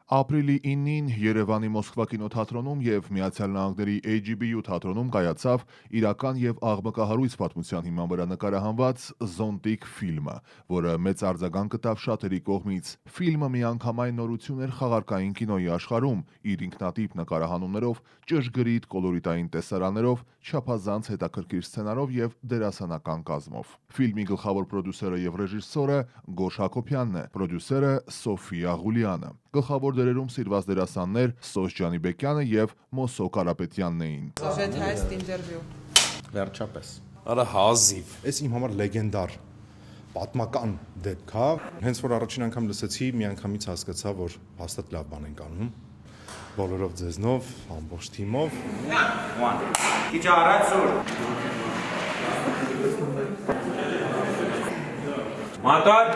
Ապրիլի 9-ին Երևանի Մոսկվա կինոթատրոնում եւ Միացյալ Նահանգների AGBU թատրոնում կայացավ իրական եւ աղմկահարույց պատմության հիման վրա նկարահանված Զոնտիկ ֆիլմը, որը մեծ արձագանք գտավ շատերի կողմից։ Ֆիլմը միանգամայն նորություն էր խաղարկային կինոյի աշխարհում, իր ինքնատիպ նկարահանումներով, ճշգրիտ կոլորիտային տեսարաններով, չափազանց հետաքրքիր սցենարով եւ դերասանական կազմով։ Ֆիլմի գլխավոր պրոդյուսերը եւ ռեժիսորը Գոշ Հակոբյանն է, պրոդյուսերը Սոֆիա Ղուլյանը։ Գլխավոր դերերում սիրված դերասաններ Սոս Ջանիբեկյանը եւ Մոսո Կարապետյանն էին։ Վերջապես։ Արա հազիվ։ Այս իմ համար լեգենդար պատմական դեպք է։ Հենց որ առաջին անգամ լսեցի, միանգամից հասկացա, որ հաստատ լավ բան ենք անում։ Բոլորով ձեզնով, ամբողջ թիմով։ Քիչ առաջ սուր։ Մատոր։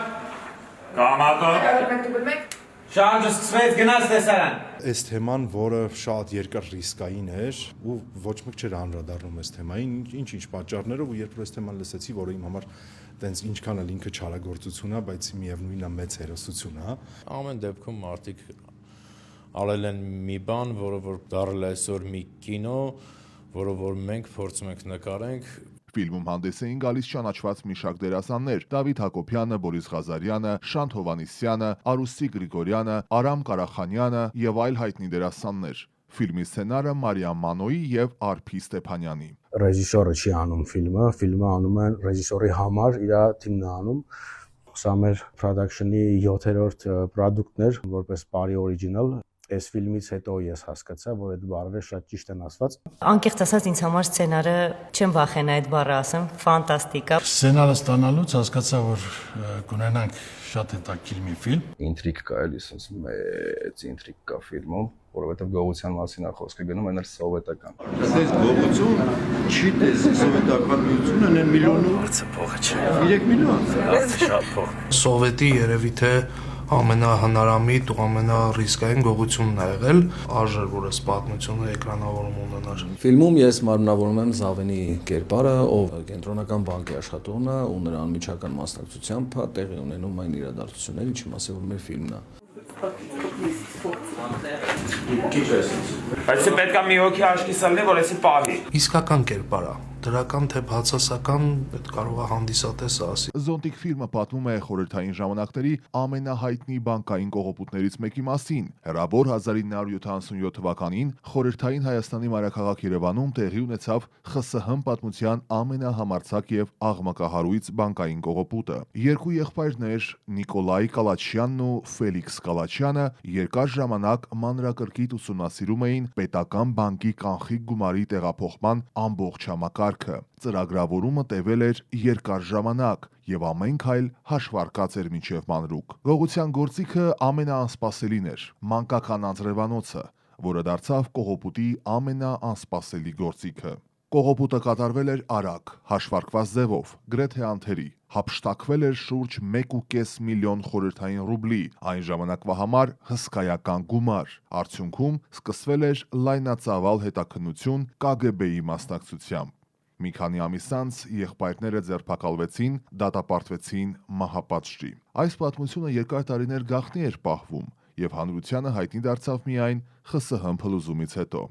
Կամատոր։ Շարժը սկսվեց գնաց տեսարան։ Այս թեման, որը շատ երկար ռիսկային էր ու ոչ մեկ չէր անդրադառնում այս թեմային, ինչ պատճառներով ու երբ որ այս թեման լսեցի, որը իմ համար տենց ինչքան էլ ինքը չարագործություն է, բայց միևնույնն է մեծ հերոսություն է։ Ամեն դեպքում մարդիկ արել են մի բան, որը որ դառել է այսօր մի կինո, որը որ մենք փորձում ենք նկարենք։ Ֆիլմում հանդես էին գալիս ճանաչված մի շարք դերասաններ՝ Դավիթ Հակոբյանը, Բորիս Ղազարյանը, Շանթ Հովհաննիսյանը, Արուսի Գրիգորյանը, Արամ Կարախանյանը եւ այլ հայտնի դերասաններ։ Ֆիլմի սցենարը Մարիամ Մանոյի եւ Արփի Ստեփանյանի։ Ռեժիսորը չի անում ֆիլմը անում են ռեժիսորի համար, իր թիմն է անում։ Սա մեր production-ի 7-րդ product-ն էր, որպես բարի original։ Այս ֆիլմից հետո ես հասկացա, որ այդ բառերը շատ ճիշտ են ասված։ Անկեղծ ասած, ինձ համար սցենարը չեմ վախենա այդ բառը ասեմ, ֆանտաստիկ է։ Սցենարը ստանալուց հասկացա, որ կունենանք շատ հետաքրքիր մի ֆիլմ։ Ինտրիգ կա էլի, ասես մեծ ինտրիգ կա ֆիլմում, որովհետև գողության մասին է խոսքը գնում, այն էլ սովետական։ Ասես գողություն չի տեսի սովետական միությունը, այն միլիոնը Փողը չէ։ 3 միլիոն։ Շատ փող։ Սովետի երևի թե ամենահնարամիտ ու ամենառիսկային գողությունն է եղել, արժեր որ այս պատմությունը էկրանավորում ունենար։ Ֆիլմում ես մարմնավորում եմ Զավենի կերպարը, ով կենտրոնական բանկի աշխատողն է ու նրա անմիջական մասնակցությամբ տեղի ունենում այն իրադարձությունները, ինչի մասը որ մեր ֆիլմն է։ Բայց պետք է մի հոգի աչքի սալնի, որ էսի պահի։ Իսկական կերպար է, դրական թե բացասական, այդ կարող է հանդիսատեսը ասի։ Զոնտիկ ֆիլմը պատմում է խորհրդային ժամանակների ամենահայտնի բանկային կողոպուտներից մեկի մասին։ Հեռավոր 1977 թվականին խորհրդային Հայաստանի մայրաքաղաք Երևանում տեղի ունեցավ ԽՍՀՄ պատմության ամենահամարձակ եւ աղմկահարույց բանկային կողոպուտը։ Երկու եղբայրներ Նիկոլայ Կալաչյանն ու Ֆելիքս Կալաչյանը երկար ժամանակ մանրակրկիտ ուսումնասիրում էին պետական բանկի կանխիկ գումարի տեղափոխման ամբողջ համակարգը։ Ծրագրավորումը տևել էր երկար ժամանակ եւ ամեն քայլ հաշվարկած էր մինչեւ մանրուք։ Գողության գործիքը ամենաանսպասելին էր՝ մանկական անձրևանոցը, որը դարձավ կողոպուտի ամենաանսպասելի գործիքը։ Կողոպուտը կատարվել էր արագ, հաշվարկված ձևով, գրեթե անթերի։ Հափշտակվել էր շուրջ 1.5 միլիոն խորհրդային ռուբլի, այն ժամանակվա համար հսկայական գումար։ Արդյունքում սկսվել էր լայնածավալ հետաքննություն KGB-ի մասնակցությամբ։ Մի քանի ամիս անց եղբայրները ձերբակալվեցին, դատապարտվեցին մահապատժի։ Այս պատմությունը երկար տարիներ գաղտնի էր պահվում եւ հանրությանը հայտնի դարձավ միայն ԽՍՀՄ փլուզումից հետո։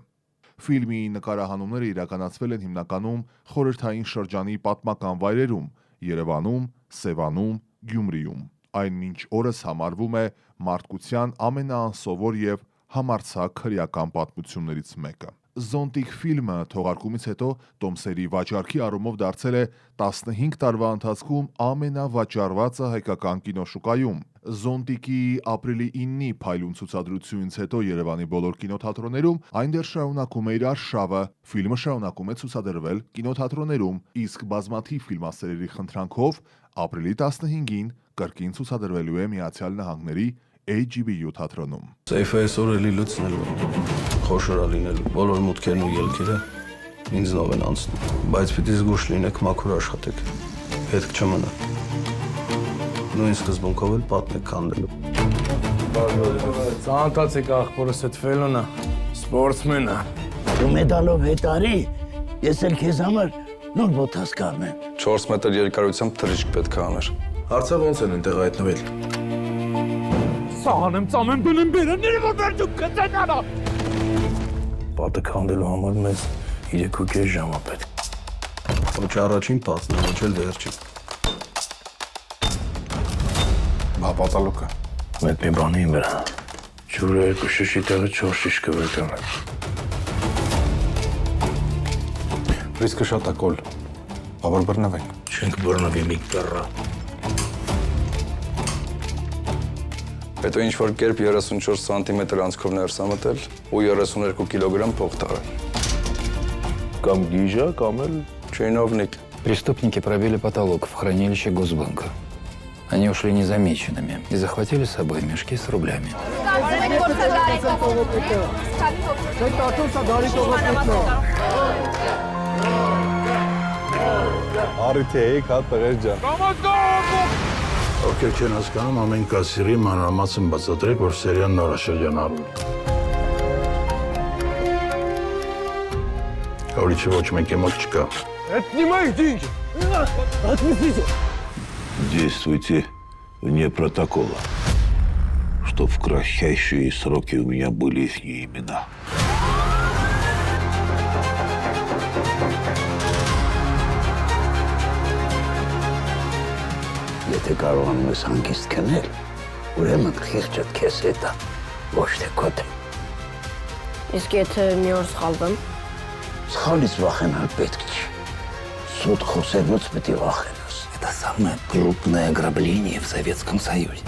Ֆիլմի նկարահանումները իրականացվել են հիմնականում խորհրդային շրջանի պատմական վայրերում՝ Երևանում, Սևանում, Գյումրիում։ Այն մինչ օրս համարվում է մարդկության ամենաանսովոր եւ համարձակ քրեական պատմություններից մեկը։ Զոնտիկ ֆիլմը թողարկումից հետո տոմսերի վաճառքի առումով դարձել է 15 տարվա ընթացքում ամենավաճառվածը հայկական կինոշուկայում։ Զոնտիկի ապրիլի 9-ի փայլուն ցուցադրությունից հետո Երևանի բոլոր կինոթատրոններում այն դեռ շարունակում է իր արշավը։ Ֆիլմը շարունակում է ցուցադրվել կինոթատրոններում, իսկ բազմաթիվ ֆիլմասերերի խնդրանքով ապրիլի 15-ին կրկին ցուցադրվելու է Միացյալ Նահանգների AGBU թատրոնում։ Սեյֆը այսօր էլի լուծնելու, խոշորա լինելու, բոլոր մուտքերն ու ելքերը ինձնով են անցնում, բայց պիտի զգուշ լինեք, մաքուր աշխատեք, հետք չմնա։ Նույն սկզբունքով էլ պատմեք քանդելու։ Ծանոթացեք աղբորս այդ ֆելոնը, սպորտսմենը։ Դու մեդալով հետ արի, ես էլ քեզ համար նոր բոթաս կանեմ։ 4 մետր երկարությամբ թռիչք պետք է աներ։ Հարցը ոնց են այնտեղ հայտնվել։ Սահանեմ ծամեմ բնեմ բերանները որ վերջում կծենանա։ Պատը քանդելու համար մեզ 3.5 ժամ է պետք։ Ոչ առաջին փաստն է, ոչ էլ վերջին։ Բա պատալուկը։ Մեկ մի բանի իմ վրա։ Ջուրը 2 շիշի տեղը 4 շիշ կվերցնեմ։ Ռիսկը շատ է կոլ։ Բավար բռնվենք։ Չենք բռնվի մի կռա։ Հետո ինչ-որ կերպ 34 սանտիմետր անցքով ներս ամտել ու 32 կիլոգրամ փող տարել։ Կամ գիժա, կամ էլ Чиновник. Преступники пробили потолок в хранилище Госбанка. Они ушли незамеченными и захватили с собой мешки с рублями. Ովքեր չեն հասկանում, ամեն կասիրի մանրամասն բացատրեք, որ սերիան նորաշրջանառում։ Կորիչը ոչ մեկ մոտ չկա։ Действуйте вне протокола, чтоб в кратчайшие сроки у меня были их имена. Եթե կարողանում ես հանգիստ քնել, ուրեմն խիղճը քեզ հետ է, ոչ թե քոթ։ Իսկ եթե մի օր սխալվեմ, Սխալից վախենալ պետք չի։ Суд խոսելուց պետք է վախենաս։ Это самое крупное ограбление в Советском Союзе.